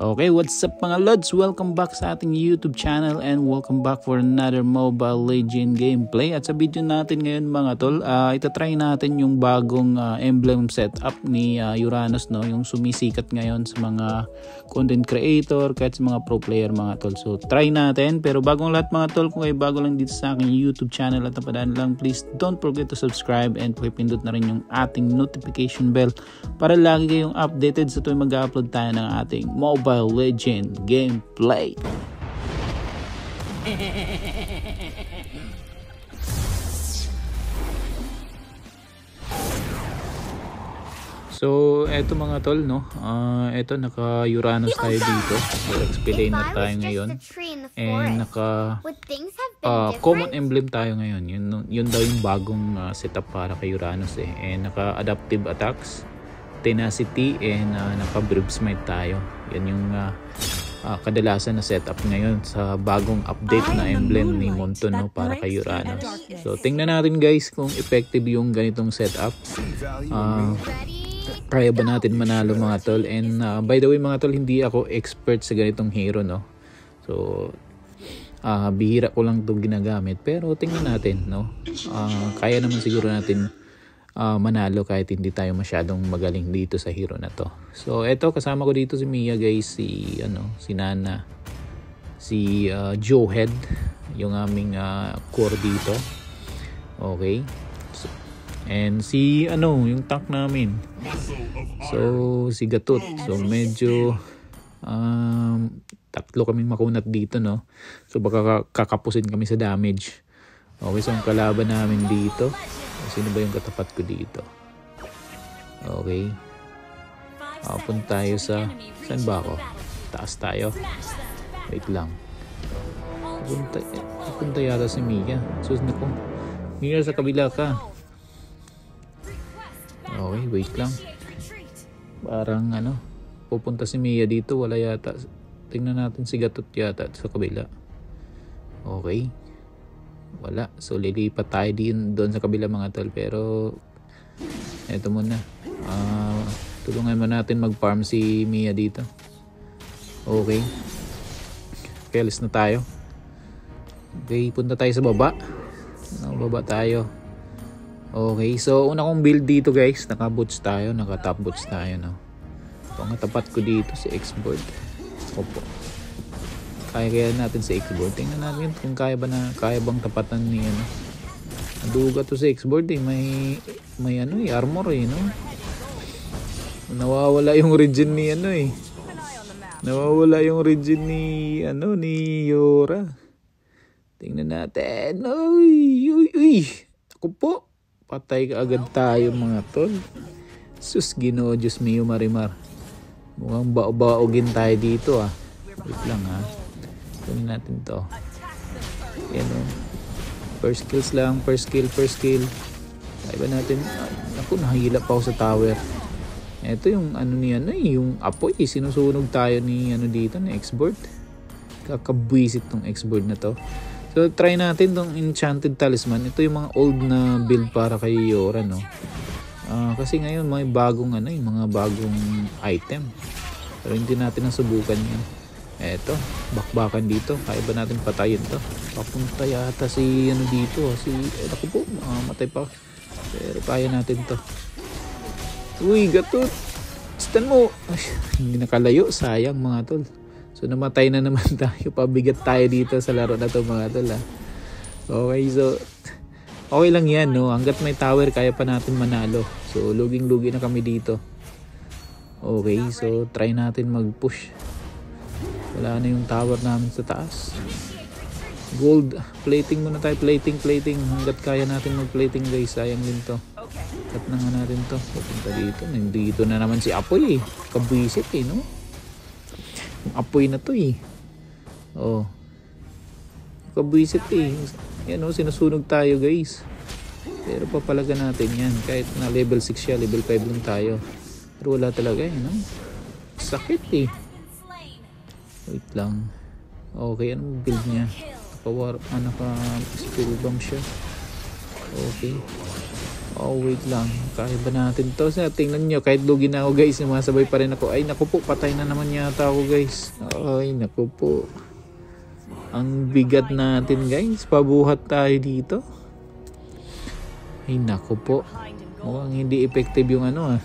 Okay, what's up mga lods? Welcome back sa ating YouTube channel and welcome back for another Mobile Legends gameplay. At sa video natin ngayon mga tol, itatry natin yung bagong emblem setup ni Uranus, no? Yung sumisikat ngayon sa mga content creator kahit sa mga pro player mga tol. So try natin, pero bagong lahat mga tol, kung kayo bago lang dito sa aking YouTube channel at napadaan lang, please don't forget to subscribe and pakipindot na rin yung ating notification bell para lagi kayong updated sa tuwing mag-upload tayo ng ating Mobile Legends gameplay. So eto mga tol, no, eto naka Uranus tayo dito. So explain na tayo ngayon and naka common emblem tayo ngayon. Yun daw yung bagong setup para kay Uranus eh. And naka adaptive attacks, tenacity, and naka brief smite tayo. Yan yung kadalasan na setup ngayon sa bagong update na emblem ni Monton, no, para kay Uranus. So tingnan natin guys kung effective yung ganitong setup. Kaya ba natin manalo mga tol? And by the way mga tol, hindi ako expert sa ganitong hero, no. So bihira ko lang 'tong ginagamit, pero tingnan natin, no. Kaya naman siguro natin manalo kahit hindi tayo masyadong magaling dito sa hero na to. So eto, kasama ko dito si Mia guys, si Nana, si Joehead, yung aming core dito. Okay. So, and si yung tank namin. So si Gatot. So medyo tatlo kaming makunat dito, no. So baka kakapusin kami sa damage. Okay, so ang kalaban namin dito, sino ba yung katapat ko dito? Okay. Punta tayo sa... Saan ba ako? Taas tayo. Wait lang. Punta yata si Mia. Sus na ko. Mia, sa kabila ka. Okay, wait lang. Parang pupunta si Mia dito. Wala yata. Tingnan natin si Gatot yata sa kabila. Okay. Wala. So lilipat tayo doon sa kabila mga tol. Pero eto muna. Tulungan mo natin mag-farm si Mia dito. Okay. Alis na tayo. Okay, punta tayo sa baba. Baba tayo. Okay, so una kong build dito guys, naka-boots tayo, naka-top boots tayo, no. Pangatapat ko dito si X-board. Opo. Kaya natin sa X-board. Tingnan natin kung kaya bang tapatan ni Naduga to sa X-board eh. May armor eh, no. Nawawala yung regen ni Nawawala yung regen ni Yora. Tingnan natin. Uy. Ako po. Patay ka agad tayo mga tol. Sus, Ginoo, Diyos mio marimar. Mukhang baogin tayo dito ah. Wait lang ha. Tingnan natin to. Yan o. First kills lang. First kill. Kaya ba natin? Ako, nahihila pa ako sa tower. Ito yung yung apoy. Sinusunog tayo ni dito, na X-board. Kakabwisit tong X-board na to. So try natin tong enchanted talisman. Ito yung mga old na build para kay Yora, no. Kasi ngayon may bagong mga bagong item. Pero hindi natin nasubukan yan. Eto, bakbakan dito. Kaya ba natin patayin to? Papunta yata si dito. Ako po, matay pa. Pero kaya natin to. Uy, Gatot. Stan mo. Ay, hindi nakalayo. Sayang mga tol. So namatay na naman tayo. Pabigat tayo dito sa laro na to mga tol. Okay, so okay lang yan, no. Hanggat may tower, kaya pa natin manalo. So luging-lugi na kami dito. Okay, so try natin mag-push. Wala na yung tower namin sa taas. Gold plating muna tayo. Plating. Hanggat kaya natin mag-plating guys. Sayang din to. Cut na nga natin to. Pupunta dito. Nandito na naman si Apoy eh. Kabwisit eh, no? Yung Apoy na to eh. Oh. Kabwisit eh. Yan o, sinusunog tayo guys. Pero papalaga natin yan. Kahit na level 6 siya, level 5 lang tayo. Pero wala talaga eh, no? Sakit eh. Wait lang. Okay, anong build niya? Naka-spell bomb siya. Okay. Oh, wait lang. Kaya ba natin to? Tingnan nyo, kahit lugi na ako guys, sumasabay pa rin ako. Ay, naku po, patay na naman yata ako guys. Ay, naku po. Ang bigat natin guys. Pabuhat tayo dito. Ay, naku po. Mukhang hindi effective yung ano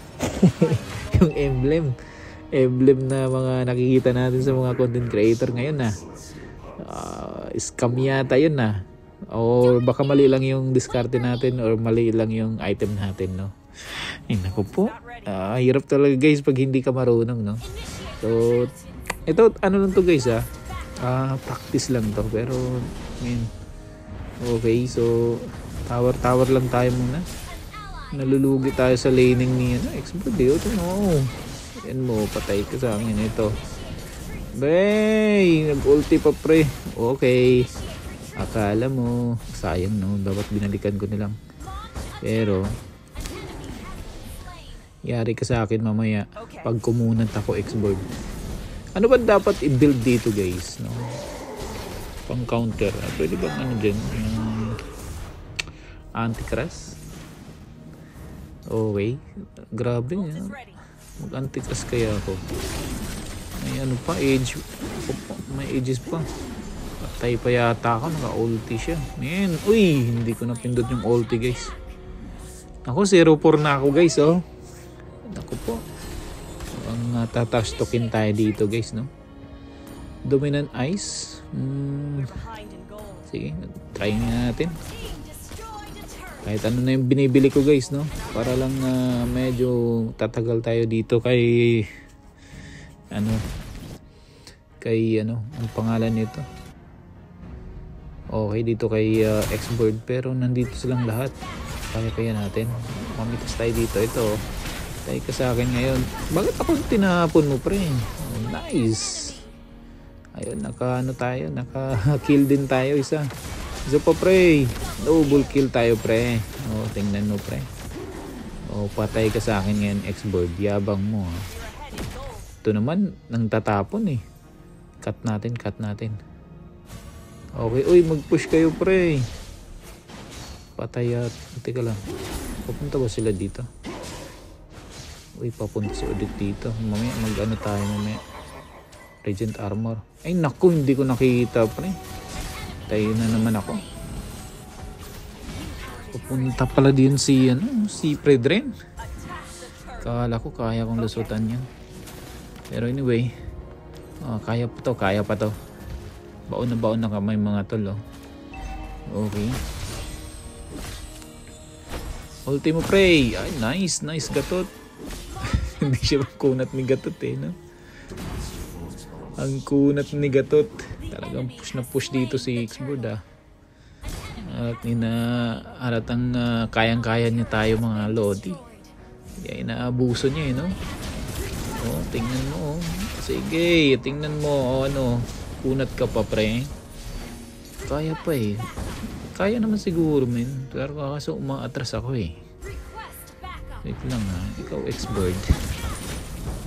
yung emblem. Emblem na mga nakikita natin sa mga content creator ngayon scam yata yun or baka mali lang yung diskarte natin or mali lang yung item natin, no? Ay, naku po. Hirap talaga guys pag hindi ka marunong, no? So, ito, ano lang to guys practice lang to. Pero, okay, so tower lang tayo muna. Nalulugi tayo sa laning ni expert. Yan mo, patay ka sa akin ito. Bay, nag-ulti pa pre. Okay. Akala mo, sayang no, dapat binalikan ko nilang. Pero yari ka sa akin mamaya pag kumunat ako X-board. Ano ba dapat i-build dito guys, no? Pang counter. Pwede bang ano din? Anti-crash? Okay. Grabe yan. Mag-anti-crash kaya ako. May ano pa, age. May ages pa. Patay pa yata ako, naka-ulti siya. Man, uy, hindi ko napindot yung ulti guys. Ako, 0-4 na ako guys, oh. Naku po. Ang touch token tayo dito guys, no? Dominant Ice. Sige, try natin. Kahit ano na yung binibili ko guys, no? Para lang medyo tatagal tayo dito kay ang pangalan nito. Okay, dito kay X-board, pero nandito silang lahat. Kaya natin. Mamitas tayo dito. Ito, tayo ka sa akin ngayon. Bakit ako tinapon mo pre? Oh, nice. Ayun, naka-kill din tayo isa. Isa pa pre. Double kill tayo pre. Oh, tingnan mo pre. Oh, patay ka sa akin ngayon X-board. Yabang mo ha. Ito naman, nang tatapon Cut natin. Okay, uy, mag-push kayo pre. Patay at, teka lang. Papunta ba sila dito? Uy, papunta si Odette dito. Mamaya, mag-ano tayo mamaya. Regent Armor. Ay naku, hindi ko nakikita pre. Tayo na naman ako. Papunta pala din si Predren. Kala ko kaya kong lusutan yan. Pero anyway, kaya pa to. Baon na kamay mga tol, oh. Okay. Ultimo pre. Ay, nice gatot. Hindi siya kunat ni gatot no? Ang kunat ni gatot. Talagang push dito si X-board At halatang kayang-kaya niya tayo mga lodi. Kaya inaabuso niya no? Oh, tingnan mo Sige, tingnan mo kunat ka pa pre. Kaya pa Kaya naman siguro men. Pero kaso umaatras ako Wait lang ikaw X-board.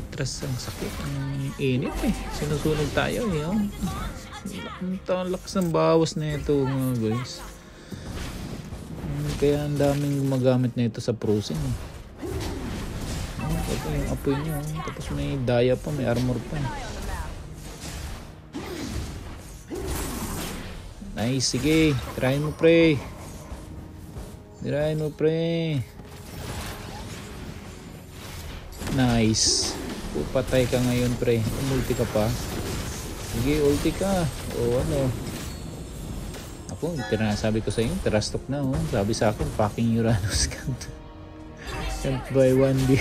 Atras ang sakit. Ang init Sinusunog tayo Ang lakas ng bawas na ito mga guys. Kaya ang daming gumagamit na ito sa Frozen Ito yung apoy niya tapos may daya pa, may armor pa Nice, sige. Try mo pre. Nice. Pupatay ka ngayon pre. Umulti ka pa. Sige, ulti ka. Ako, sabi ko sa inyo, terastok na Sabi sa akin, fucking Uranus can't buy 1D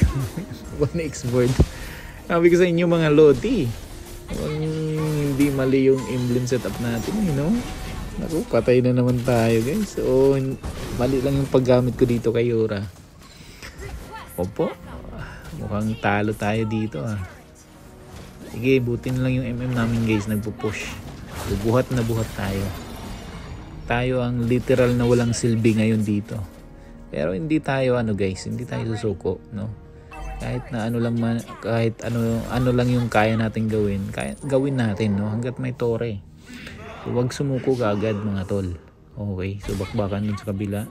1X board. Sabi ko sa inyo mga lodi, hindi mali yung emblem setup natin Naku, patay na naman tayo guys. So, mali lang yung paggamit ko dito kay Yura. Opo, mukhang talo tayo dito Sige, butin lang yung MM namin guys. Nagpupush. Buhat na buhat tayo. Tayo ang literal na walang silbi ngayon dito. Pero hindi tayo guys, hindi tayo susuko Kahit na kahit ano lang yung kaya natin gawin, gawin natin hanggat may tore. So, wag sumuko agad mga tol. Okay, so bakbakan dun sa kabila.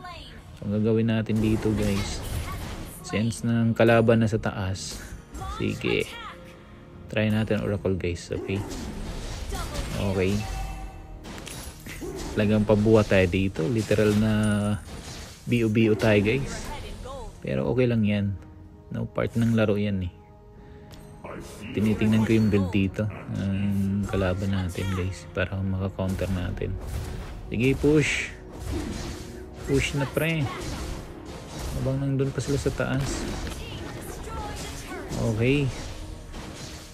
So ang gagawin natin dito guys, since ng kalaban na sa taas, sige, try natin Oracle guys. Okay, okay, talagang pabuhat tayo dito, literal na BO tayo guys, pero okay lang yan, no, part ng laro yan eh. Tinitingnan ko yung build dito ng kalaban natin guys para maka-counter natin. Sige, push na pre habang nandun pa sila sa taas. Okay,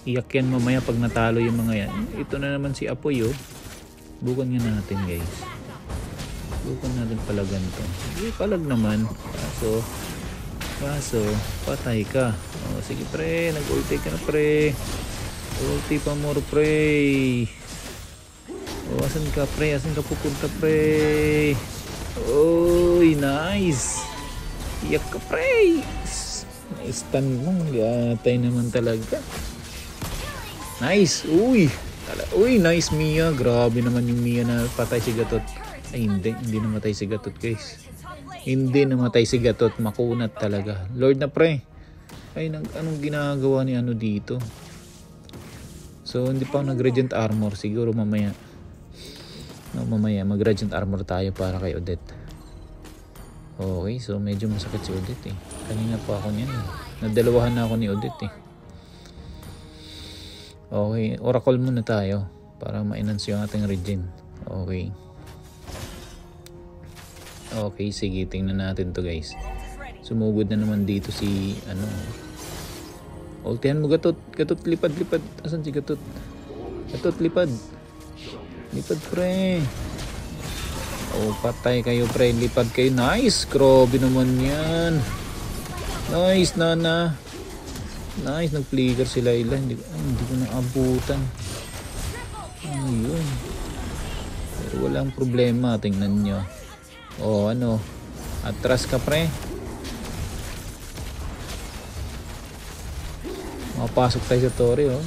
iyak yan mamaya pag natalo yung mga yan. Ito na naman si Apoy, oh. Bukan nga natin guys, bukan natin palagan to. Sige, palag naman, kaso patay ka. Oh, sige pre, nag-ulti ka na pre, ulti pa more pre. Oh, asan ka pre, asan ka pupunta pre? Oy, nice, iyak ka pre, stun mo, gatay naman talaga. Nice, uy, nice Mia, grabe naman yung Mia na patay si Gatot. Ay hindi namatay si Gatot guys, hindi namatay si Gatot, makunat talaga. Lord na pre. Ay, anong ginagawa ni ano dito? So hindi pa nag-radiant armor, siguro mamaya. No, mamaya mag-radiant armor tayo para kay Odette. Okay, so medyo masakit si Odette eh. Kanina pa ako niyan eh. Nadalawahan na ako ni Odette eh. Okay, Oracle muna tayo para ma-enhance yung ating regen. Okay. Okay, sige, tingnan natin to guys. Sumugod na naman dito si ano. Ultihan mo Gatot, lipad. Asan si Gatot? Gatot, lipad pre. Oh, patay kayo pre, lipad kayo. Nice, grabe naman yan. Nice, Nana. Nice, nag-flicker sila ilan. Hindi ko naabutan. Ayun. Pero walang problema, tingnan nyo. Oh, ano? Atras ka pre. Mapasok tayo sa tore, oh.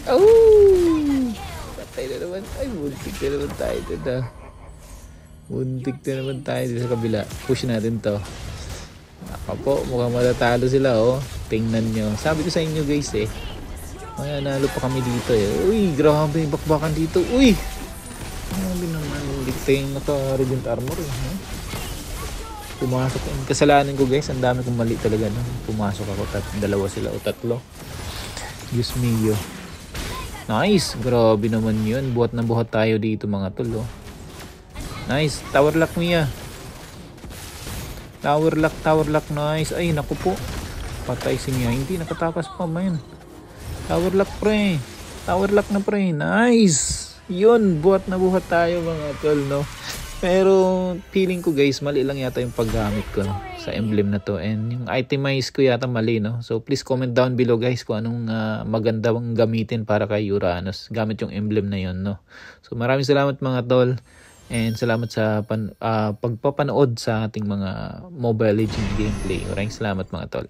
Oh! Patay na naman. Ay, buntik na naman tayo dito. Buntik na naman tayo dito sa kabila. Push natin to. Ako po, mukhang matatalo sila, oh. Tingnan nyo. Sabi ko sa inyo guys eh. May nanalo pa kami dito eh. Uy, grabe. Bakbakan dito. Uy! Grabe naman. Hindi ko tayong naka-radiant armor eh. Pumasok. Kasalanan ko guys. Ang dami kong mali talaga. No? Pumasok ako. Dalawa sila o tatlo. Diyos mio. Nice. Grabe naman yun. Buhat na buhat tayo dito mga tol. Oh. Nice. Tower lock Mia. Tower lock. Nice. Ay naku po. Patay si Mia. Hindi nakatakas pa man. Tower lock pre. Tower lock na pre. Nice. Yun. Buhat na buhat tayo mga tol. No? Pero feeling ko guys, mali lang yata yung paggamit ko no, sa emblem na to. And yung itemize ko yata mali, no? So please comment down below guys kung anong magandang gamitin para kay Uranus. Gamit yung emblem na yun, no? So maraming salamat mga tol. And salamat sa pagpapanood sa ating mga Mobile Legends gameplay. Maraming salamat mga tol.